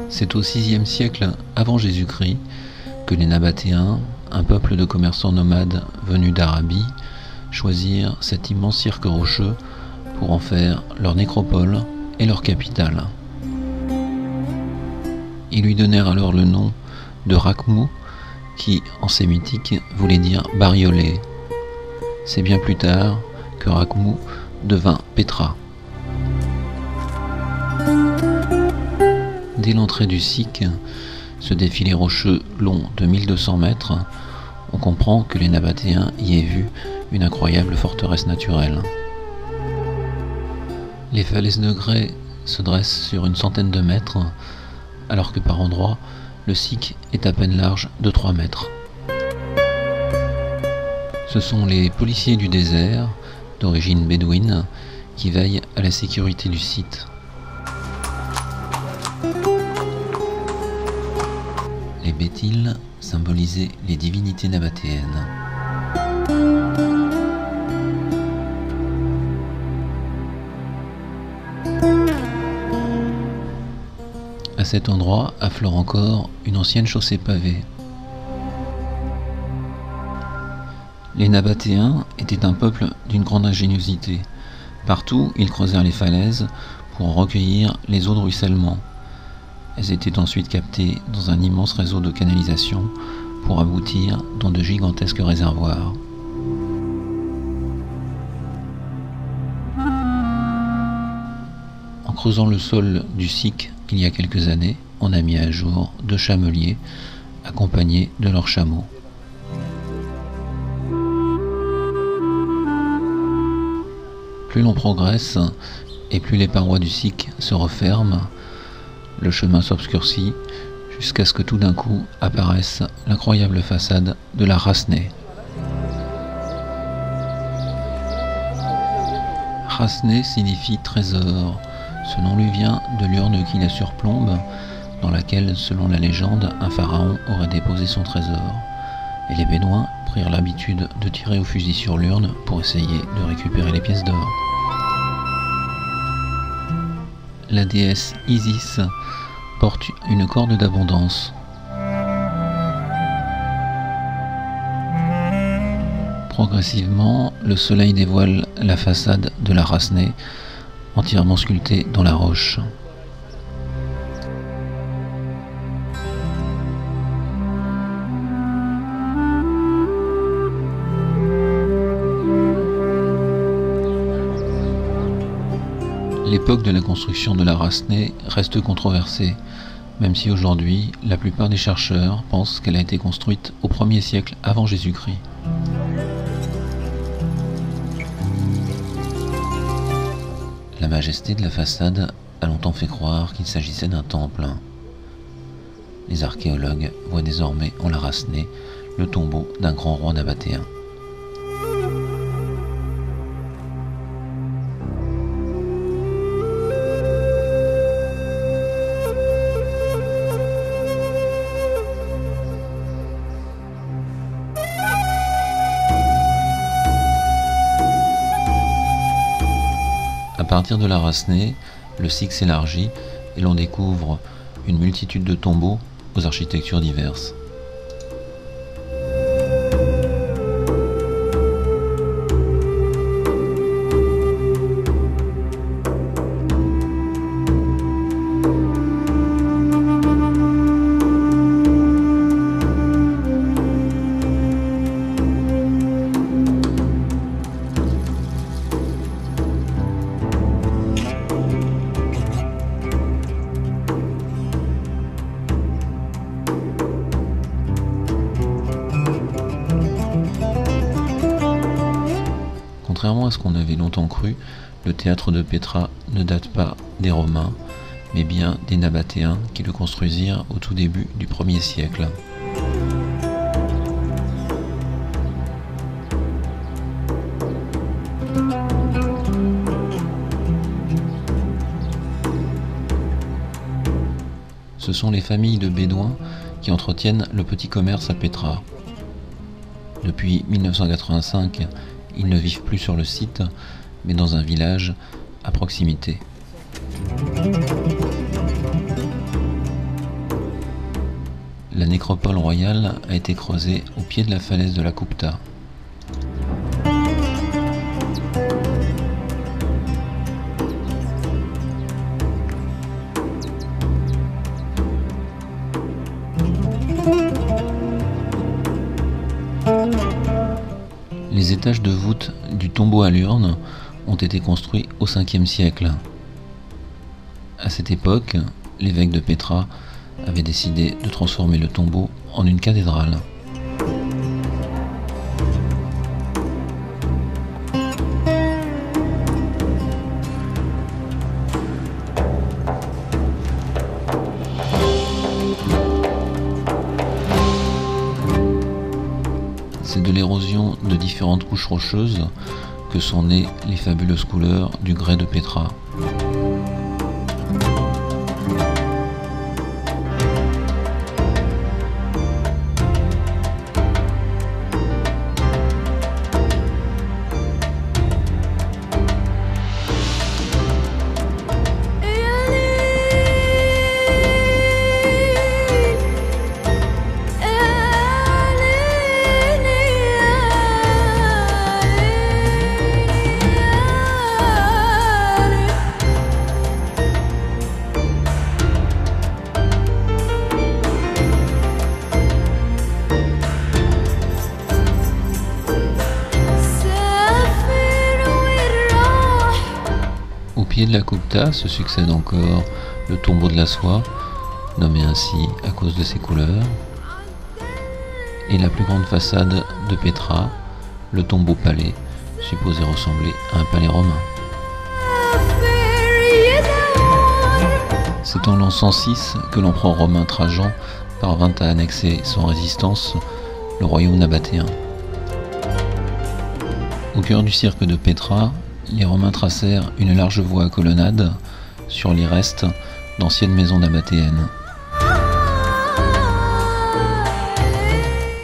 C'est au VIe siècle avant Jésus-Christ que les Nabatéens, un peuple de commerçants nomades venus d'Arabie, choisirent cet immense cirque rocheux pour en faire leur nécropole et leur capitale. Ils lui donnèrent alors le nom de Rakhmou, qui en sémitique voulait dire bariolé. C'est bien plus tard que Rakhmou devint Pétra. Dès l'entrée du Sikh, ce défilé rocheux long de 1200 mètres, on comprend que les Nabatéens y aient vu une incroyable forteresse naturelle. Les falaises de grès se dressent sur une centaine de mètres, alors que par endroits, le Sikh est à peine large de 3 mètres. Ce sont les policiers du désert, d'origine bédouine, qui veillent à la sécurité du site. Les bétils symbolisaient les divinités nabatéennes. À cet endroit affleure encore une ancienne chaussée pavée. Les Nabatéens étaient un peuple d'une grande ingéniosité. Partout, ils creusèrent les falaises pour en recueillir les eaux de ruissellement. Elles étaient ensuite captées dans un immense réseau de canalisation pour aboutir dans de gigantesques réservoirs. En creusant le sol du Sikh il y a quelques années, on a mis à jour 2 chameliers accompagnés de leurs chameaux. Plus l'on progresse et plus les parois du Sikh se referment, le chemin s'obscurcit jusqu'à ce que tout d'un coup apparaisse l'incroyable façade de la Rasneh. Rasneh signifie trésor. Ce nom lui vient de l'urne qui la surplombe, dans laquelle, selon la légende, un pharaon aurait déposé son trésor. Et les Bédouins prirent l'habitude de tirer au fusil sur l'urne pour essayer de récupérer les pièces d'or. La déesse Isis porte une corde d'abondance. Progressivement, le soleil dévoile la façade de la Rasneh, entièrement sculptée dans la roche. L'époque de la construction de la Rasneh reste controversée, même si aujourd'hui, la plupart des chercheurs pensent qu'elle a été construite au 1er siècle avant Jésus-Christ. La majesté de la façade a longtemps fait croire qu'il s'agissait d'un temple. Les archéologues voient désormais en la Rasneh le tombeau d'un grand roi nabatéen. À partir de la Rasneh, le Sikh s'élargit et l'on découvre une multitude de tombeaux aux architectures diverses. Contrairement à ce qu'on avait longtemps cru, le théâtre de Pétra ne date pas des Romains, mais bien des Nabatéens qui le construisirent au tout début du 1er siècle. Ce sont les familles de Bédouins qui entretiennent le petit commerce à Pétra. Depuis 1985, ils ne vivent plus sur le site, mais dans un village à proximité. La nécropole royale a été creusée au pied de la falaise de la Kupta. Les étages de voûte du tombeau à l'urne ont été construits au 5e siècle. À cette époque, l'évêque de Pétra avait décidé de transformer le tombeau en une cathédrale. C'est de l'érosion de différentes couches rocheuses que sont nées les fabuleuses couleurs du grès de Pétra. Au pied de la Kupta se succède encore le tombeau de la soie, nommé ainsi à cause de ses couleurs, et la plus grande façade de Pétra, le tombeau-palais, supposé ressembler à un palais romain. C'est en l'an 106 que l'empereur romain Trajan parvint à annexer sans résistance le royaume nabatéen. Au cœur du cirque de Pétra, les Romains tracèrent une large voie à colonnades sur les restes d'anciennes maisons nabatéennes.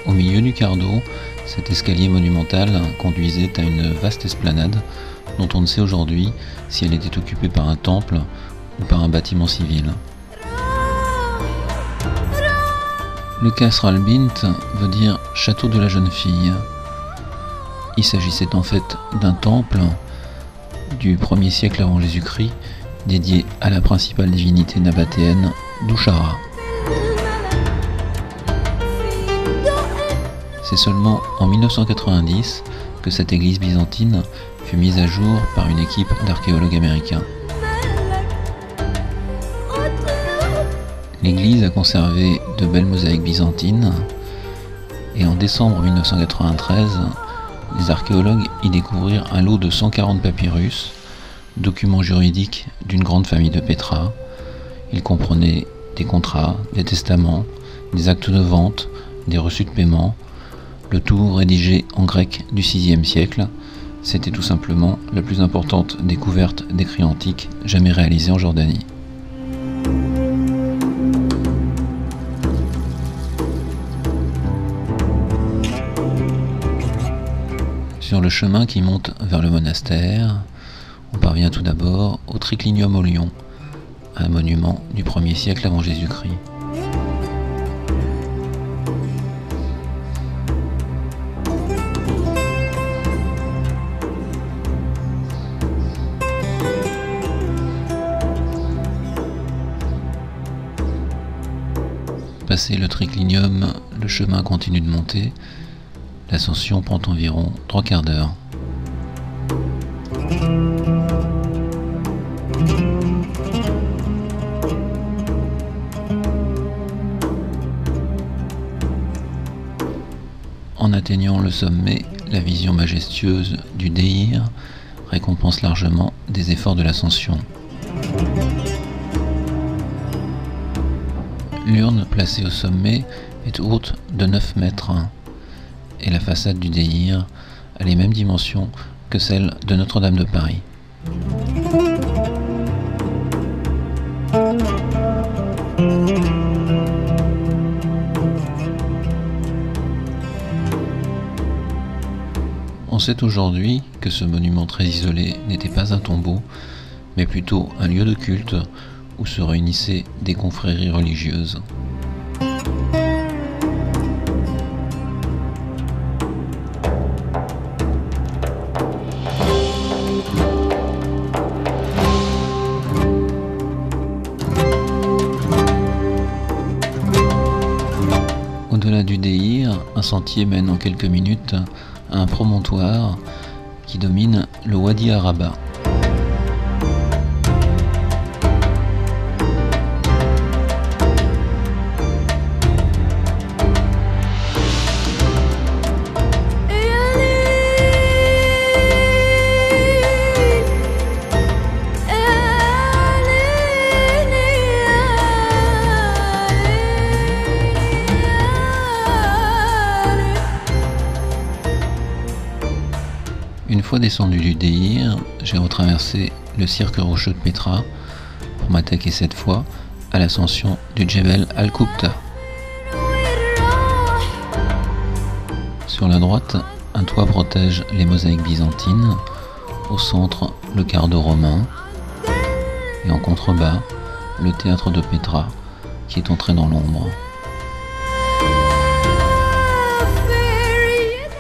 Au milieu du cardo, cet escalier monumental conduisait à une vaste esplanade dont on ne sait aujourd'hui si elle était occupée par un temple ou par un bâtiment civil. Le Qasr al-Bint veut dire château de la jeune fille. Il s'agissait en fait d'un temple du 1er siècle avant Jésus-Christ, dédié à la principale divinité nabatéenne, Douchara. C'est seulement en 1990 que cette église byzantine fut mise à jour par une équipe d'archéologues américains. L'église a conservé de belles mosaïques byzantines et en décembre 1993, les archéologues y découvrirent un lot de 140 papyrus, documents juridiques d'une grande famille de Pétra. Ils comprenaient des contrats, des testaments, des actes de vente, des reçus de paiement, le tout rédigé en grec du VIe siècle. C'était tout simplement la plus importante découverte d'écrits antiques jamais réalisée en Jordanie. Sur le chemin qui monte vers le monastère, on parvient tout d'abord au Triclinium au lion, un monument du 1er siècle avant Jésus-Christ. Passé le Triclinium, le chemin continue de monter. L'ascension prend environ 3 quarts d'heure. En atteignant le sommet, la vision majestueuse du Deir récompense largement des efforts de l'ascension. L'urne placée au sommet est haute de 9 mètres et la façade du Deir a les mêmes dimensions que celle de Notre-Dame de Paris. On sait aujourd'hui que ce monument très isolé n'était pas un tombeau, mais plutôt un lieu de culte où se réunissaient des confréries religieuses. Au-delà du Déhir, un sentier mène en quelques minutes à un promontoire qui domine le Wadi Araba. Une fois descendu du Déhir, j'ai retraversé le cirque rocheux de Petra pour m'attaquer cette fois à l'ascension du Djebel Al-Kubta. Sur la droite, un toit protège les mosaïques byzantines, au centre le cardo romain et en contrebas le théâtre de Petra qui est entré dans l'ombre.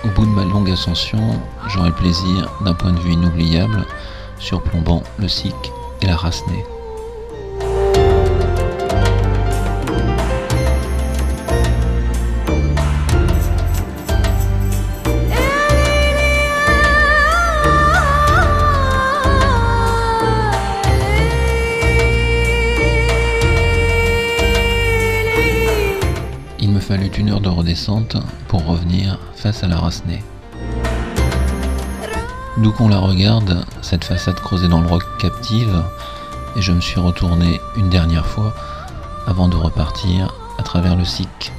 Au bout de ma longue ascension, j'aurai le plaisir d'un point de vue inoubliable surplombant le Sik et la Rasnée. Il me fallut 1 heure de redescente pour revenir face à la Rasnée. D'où qu'on la regarde, cette façade creusée dans le roc captive, et je me suis retourné une dernière fois avant de repartir à travers le Sik.